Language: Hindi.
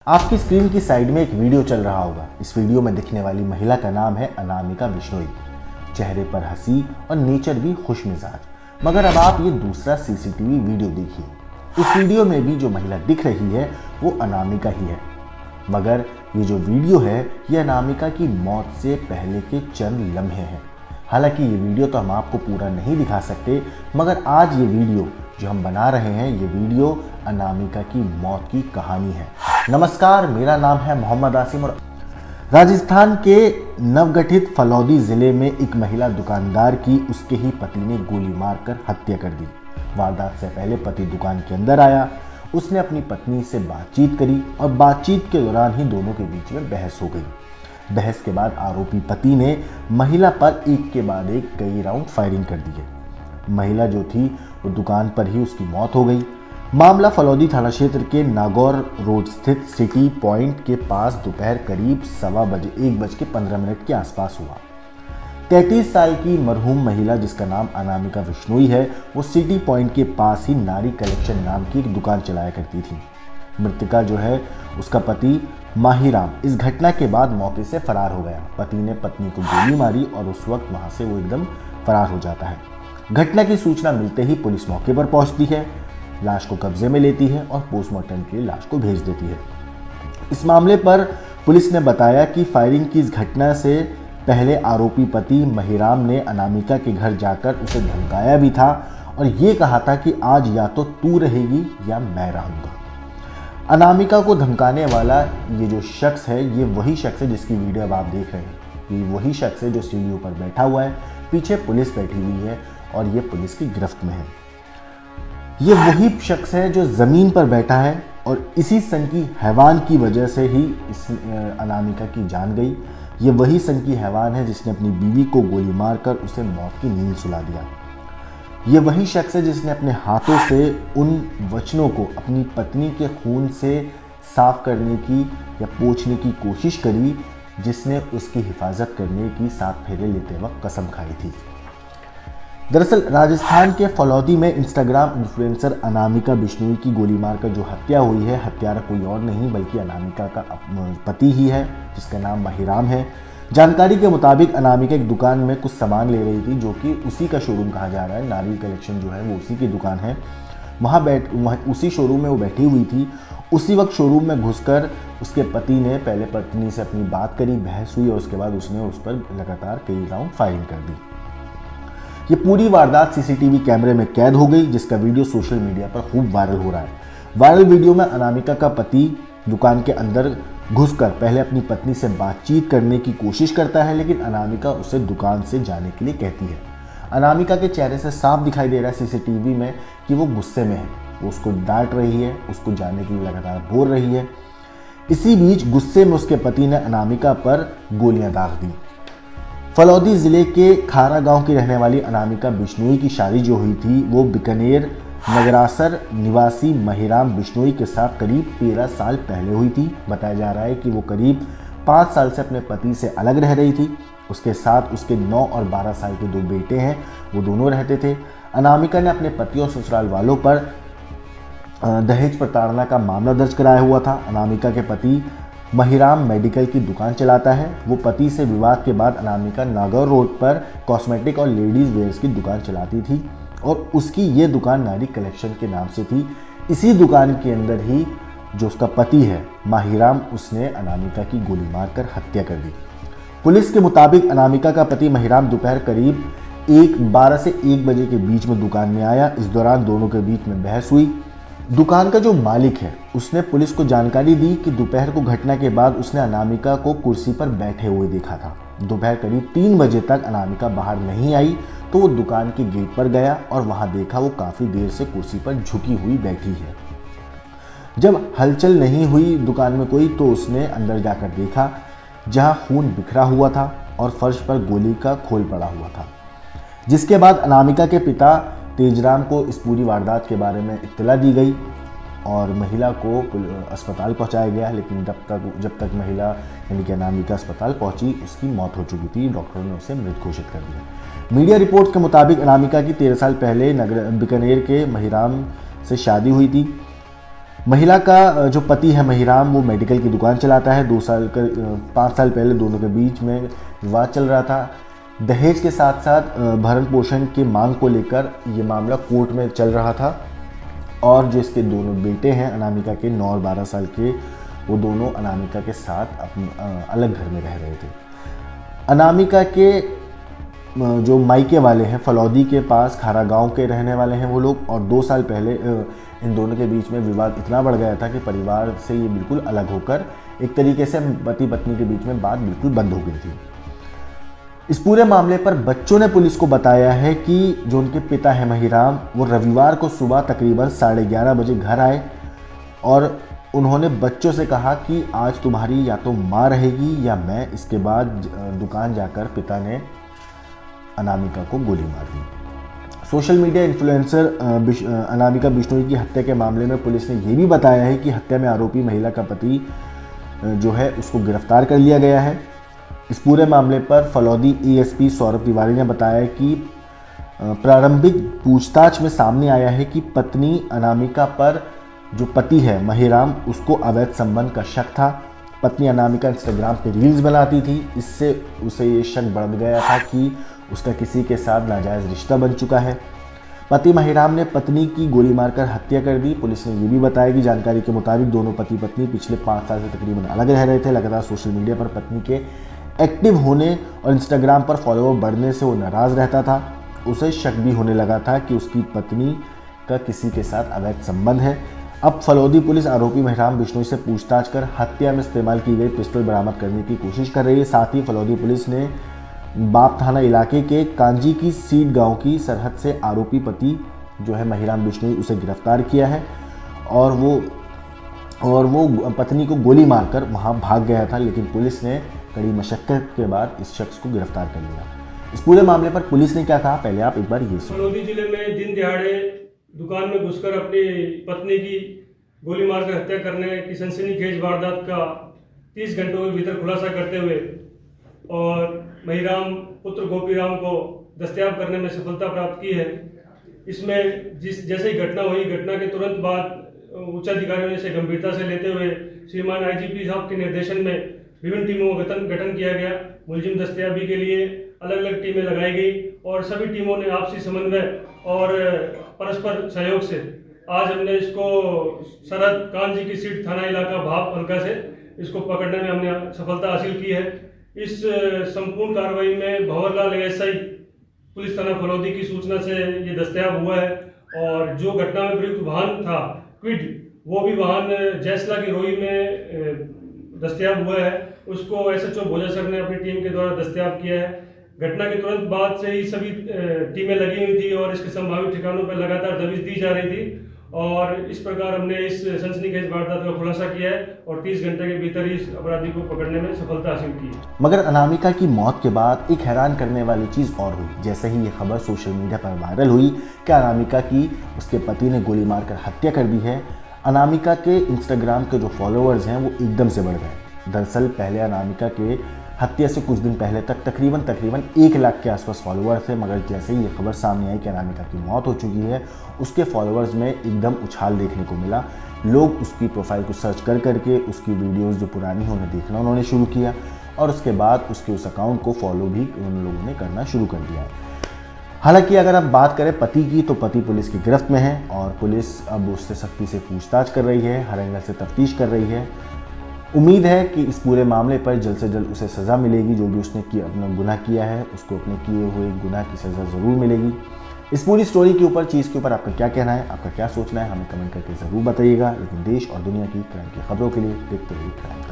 आपकी स्क्रीन की साइड में एक वीडियो चल रहा होगा। इस वीडियो में दिखने वाली महिला का नाम है अनामिका बिश्नोई। चेहरे पर हंसी और नेचर भी खुश मिजाज। मगर अब आप ये दूसरा सीसीटीवी वीडियो देखिए। इस वीडियो में भी जो महिला दिख रही है वो अनामिका ही है, मगर ये जो वीडियो है ये अनामिका की मौत से पहले के चंद लम्हे हैं। हालांकि ये वीडियो तो हम आपको पूरा नहीं दिखा सकते, मगर आज ये वीडियो जो हम बना रहे हैं ये वीडियो अनामिका की मौत की कहानी है। नमस्कार, मेरा नाम है मोहम्मद आसिम और राजस्थान के नवगठित फलौदी जिले में एक महिला दुकानदार की उसके ही पति ने गोली मारकर हत्या कर दी। वारदात से पहले पति दुकान के अंदर आया, उसने अपनी पत्नी से बातचीत करी और बातचीत के दौरान ही दोनों के बीच में बहस हो गई। बहस के बाद आरोपी पति ने महिला पर एक के बाद एक कई राउंड फायरिंग कर दिए। महिला जो थी वो दुकान पर ही उसकी मौत हो गई। मामला फलौदी थाना क्षेत्र के नागौर रोड स्थित सिटी पॉइंट के पास दोपहर करीब 1:15 के आसपास हुआ। 33 साल की मरहूम महिला, जिसका नाम अनामिका बिश्नोई है, वो सिटी पॉइंट के पास ही नारी कलेक्शन नाम की एक दुकान चलाया करती थी। मृतका जो है उसका पति माहिराम इस घटना के बाद मौके से फरार हो गया। पति ने पत्नी को गोली मारी और उस वक्त वहां से वो एकदम फरार हो जाता है। घटना की सूचना मिलते ही पुलिस मौके पर पहुंचती है, लाश को कब्जे में लेती है और पोस्टमार्टम के लिए लाश को भेज देती है। इस मामले पर पुलिस ने बताया कि फायरिंग की इस घटना से पहले आरोपी पति महिराम ने अनामिका के घर जाकर उसे धमकाया भी था और ये कहा था कि आज या तो तू रहेगी या मैं रहूंगा। अनामिका को धमकाने वाला ये जो शख्स है ये वही शख्स है जिसकी वीडियो अब आप देख रहे हैं। ये वही शख्स है जो सीढ़ियों पर बैठा हुआ है, पीछे पुलिस बैठी हुई है और ये पुलिस की गिरफ्त में है। ये वही शख्स है जो ज़मीन पर बैठा है और इसी सनकी हैवान की वजह से ही इस अनामिका की जान गई। ये वही सनकी हैवान है जिसने अपनी बीवी को गोली मारकर उसे मौत की नींद सुला दिया। ये वही शख्स है जिसने अपने हाथों से उन वचनों को अपनी पत्नी के खून से साफ करने की या पोंछने की कोशिश करी, जिसने उसकी हिफाजत करने की 7 फेरे लेते वक्त कसम खाई थी। दरअसल राजस्थान के फलौदी में इंस्टाग्राम इन्फ्लुएंसर अनामिका बिश्नोई की गोली मारकर जो हत्या हुई है, हत्यारा कोई और नहीं बल्कि अनामिका का पति ही है, जिसका नाम महिराम है। जानकारी के मुताबिक अनामिका एक दुकान में कुछ सामान ले रही थी, जो कि उसी का शोरूम कहा जा रहा है। नारी कलेक्शन जो है वो उसी की दुकान है। वहाँ उसी शोरूम में वो बैठी हुई थी। उसी वक्त शोरूम में घुसकर उसके पति ने पहले पत्नी से अपनी बात करी, बहस हुई और उसके बाद उसने उस पर लगातार कई राउंड फायरिंग कर दी। ये पूरी वारदात सीसीटीवी कैमरे में कैद हो गई, जिसका वीडियो सोशल मीडिया पर खूब वायरल हो रहा है। वायरल वीडियो में अनामिका का पति दुकान के अंदर घुसकर पहले अपनी पत्नी से बातचीत करने की कोशिश करता है, लेकिन अनामिका उसे दुकान से जाने के लिए कहती है। अनामिका के चेहरे से साफ दिखाई दे रहा है सीसीटीवी में कि वो गुस्से में है। वो उसको डांट रही है, उसको जाने के लिए लगातार बोल रही है। इसी बीच गुस्से में उसके पति ने अनामिका पर गोलियां दाग दी। फलौदी जिले के खारा गांव की रहने वाली अनामिका बिश्नोई की शादी जो हुई थी वो बीकानेर नगरासर निवासी महिराम बिश्नोई के साथ करीब 13 साल पहले हुई थी। बताया जा रहा है कि वो करीब 5 साल से अपने पति से अलग रह रही थी। उसके साथ उसके 9 और 12 साल के 2 बेटे हैं, वो दोनों रहते थे। अनामिका ने अपने पति और ससुराल वालों पर दहेज प्रताड़ना का मामला दर्ज कराया हुआ था। अनामिका के पति महिराम मेडिकल की दुकान चलाता है। वो पति से विवाद के बाद अनामिका नागौर रोड पर कॉस्मेटिक और लेडीज़ वेयर्स की दुकान चलाती थी और उसकी ये दुकान नारी कलेक्शन के नाम से थी। इसी दुकान के अंदर ही जो उसका पति है माहिराम, उसने अनामिका की गोली मारकर हत्या कर दी। पुलिस के मुताबिक अनामिका का पति महिराम दोपहर करीब 12 से 1 बजे के बीच में दुकान में आया। इस दौरान दोनों के बीच में बहस हुई। दुकान का जो मालिक है उसने पुलिस को जानकारी दी कि दोपहर को घटना के बाद उसने अनामिका को कुर्सी पर बैठे हुए देखा था। दोपहर करीब 3 बजे तक अनामिका बाहर नहीं आई तो वो दुकान के गेट पर गया और वहां देखा वो काफ़ी देर से कुर्सी पर झुकी हुई बैठी है। जब हलचल नहीं हुई दुकान में कोई तो उसने अंदर जाकर देखा, जहां खून बिखरा हुआ था और फर्श पर गोली का खोल पड़ा हुआ था। जिसके बाद अनामिका के पिता तेजराम को इस पूरी वारदात के बारे में इत्तला दी गई और महिला को अस्पताल पहुंचाया गया, लेकिन जब तक महिला यानी कि अनामिका अस्पताल पहुंची उसकी मौत हो चुकी थी। डॉक्टरों ने उसे मृत घोषित कर दिया। मीडिया रिपोर्ट के मुताबिक अनामिका की 13 साल पहले बीकानेर के महिराम से शादी हुई थी। महिला का जो पति है महिराम, वो मेडिकल की दुकान चलाता है। 5 साल पहले दोनों के बीच में विवाद चल रहा था। दहेज के साथ साथ भरण पोषण की मांग को लेकर ये मामला कोर्ट में चल रहा था। और जो इसके दोनों बेटे हैं अनामिका के 9 और 12 साल के, वो दोनों अनामिका के साथ अपने अलग घर में रह रहे थे। अनामिका के जो मायके वाले हैं फलौदी के पास खारा गांव के रहने वाले हैं वो लोग, और 2 साल पहले इन दोनों के बीच में विवाद इतना बढ़ गया था कि परिवार से ये बिल्कुल अलग होकर एक तरीके से पति पत्नी के बीच में बात बिल्कुल बंद हो गई थी। इस पूरे मामले पर बच्चों ने पुलिस को बताया है कि जो उनके पिता है महिराम, वो रविवार को सुबह तकरीबन 11:30 बजे घर आए और उन्होंने बच्चों से कहा कि आज तुम्हारी या तो माँ रहेगी या मैं। इसके बाद दुकान जाकर पिता ने अनामिका को गोली मार दी। Social media influencer Anamika Bishnoi की हत्या के मामले में पुलिस ने यह भी बताया है कि हत्या में आरोपी महिला का पति जो है उसको गिरफ्तार कर लिया गया है। इस पूरे मामले पर फलौदी एएसपी सौरभ तिवारी ने बताया कि प्रारंभिक पूछताछ में सामने आया है कि पत्नी अनामिका पर जो पति है महिराम, उसको अवैध संबंध का शक था। पत्नी अनामिका इंस्टाग्राम पे रील्स बनाती थी, इससे उसे ये शक बढ़ गया था कि उसका किसी के साथ नाजायज़ रिश्ता बन चुका है। पति महिराम ने पत्नी की गोली मारकर हत्या कर दी। पुलिस ने ये भी बताया कि जानकारी के मुताबिक दोनों पति पत्नी पिछले 5 साल से तकरीबन अलग रह रहे थे। लगातार सोशल मीडिया पर पत्नी के एक्टिव होने और इंस्टाग्राम पर फॉलोअर बढ़ने से वो नाराज़ रहता था। उसे शक भी होने लगा था कि उसकी पत्नी का किसी के साथ अवैध संबंध है। अब फलौदी पुलिस आरोपी महिराम बिश्नोई से पूछताछ कर हत्या में इस्तेमाल की गई पिस्टल बरामद करने की कोशिश कर रही है। साथ ही फलौदी पुलिस ने बाप थाना इलाके के कांजी की सीट गांव की सरहद से आरोपी पति जो है महिराम बिश्नोई, उसे गिरफ्तार किया है और वो पत्नी को गोली मारकर वहां भाग गया था, लेकिन पुलिस ने कड़ी मशक्कत के बाद इस शख्स को गिरफ्तार कर लिया। इस पूरे मामले पर पुलिस ने क्या कहा, पहले आप एक बार ये सुनो। फलौदी जिले में दिन दिहाड़े दुकान में घुसकर अपनी पत्नी की गोली मारकर हत्या करने की सनसनीखेज वारदात का 30 घंटों के भीतर खुलासा करते हुए और महिराम पुत्र गोपीराम को दस्तयाब करने में सफलता प्राप्त की है। इसमें जैसे ही घटना हुई, घटना के तुरंत बाद उच्चाधिकारियों ने इसे गंभीरता से लेते हुए श्रीमान आईजीपी साहब के निर्देशन में विभिन्न टीमों का गठन किया गया। मुलजिम दस्तयाबी के लिए अलग अलग टीमें लगाई गई और सभी टीमों ने आपसी समन्वय और परस्पर सहयोग से आज हमने इसको सरहद कांजी की सीट थाना इलाका भाप हल्का से इसको पकड़ने में हमने सफलता हासिल की है। इस संपूर्ण कार्रवाई में भंवरलाल एएसआई पुलिस थाना फलौदी की सूचना से ये दस्तयाब हुआ है और जो घटना में प्रयुक्त वाहन था क्विड, वो भी वाहन जैसला की रोई में दस्तयाब हुआ है। उसको एसएचओ भोजा सर ने अपनी टीम के द्वारा दस्तयाब किया है। घटना के तुरंत बाद से ही सभी टीमें लगी हुई थी और इसके संभावित ठिकानों पर लगातार दबिश दी जा रही थी और इस प्रकार हमने इस सनसनीखेज वारदात का खुलासा किया है और 30 घंटे के भीतर ही इस अपराधी को पकड़ने में सफलता हासिल की है। मगर अनामिका की मौत के बाद एक हैरान करने वाली चीज़ और हुई। जैसे ही ये खबर सोशल मीडिया पर वायरल हुई कि अनामिका की उसके पति ने गोली मारकर हत्या कर दी है, अनामिका के इंस्टाग्राम के जो फॉलोअर्स हैं वो एकदम से बढ़ गए। दरअसल पहले अनामिका के हत्या से कुछ दिन पहले तक तकरीबन 1 लाख के आसपास फॉलोअर थे, मगर जैसे ही ये खबर सामने आई कि अनामिका की मौत हो चुकी है, उसके फॉलोअर्स में एकदम उछाल देखने को मिला। लोग उसकी प्रोफाइल को सर्च कर करके उसकी वीडियोस जो पुरानी हैं उन्हें देखना उन्होंने शुरू किया और उसके बाद उसके उस अकाउंट को फॉलो भी उन लोगों ने करना शुरू कर दिया है। हालांकि अगर आप बात करें पति की, तो पति पुलिस की गिरफ्त में है और पुलिस अब उससे सख्ती से पूछताछ कर रही है, हर एंगल से तफ्तीश कर रही है। उम्मीद है कि इस पूरे मामले पर जल्द से जल्द उसे सज़ा मिलेगी। जो भी उसने अपना गुनाह किया है उसको अपने किए हुए गुनाह की सज़ा ज़रूर मिलेगी। इस पूरी स्टोरी के ऊपर, चीज़ के ऊपर आपका क्या कहना है, आपका क्या सोचना है, हमें कमेंट करके ज़रूर बताइएगा। लेकिन देश और दुनिया की क्राइम की खबरों के लिए देखते रहिए क्राइम।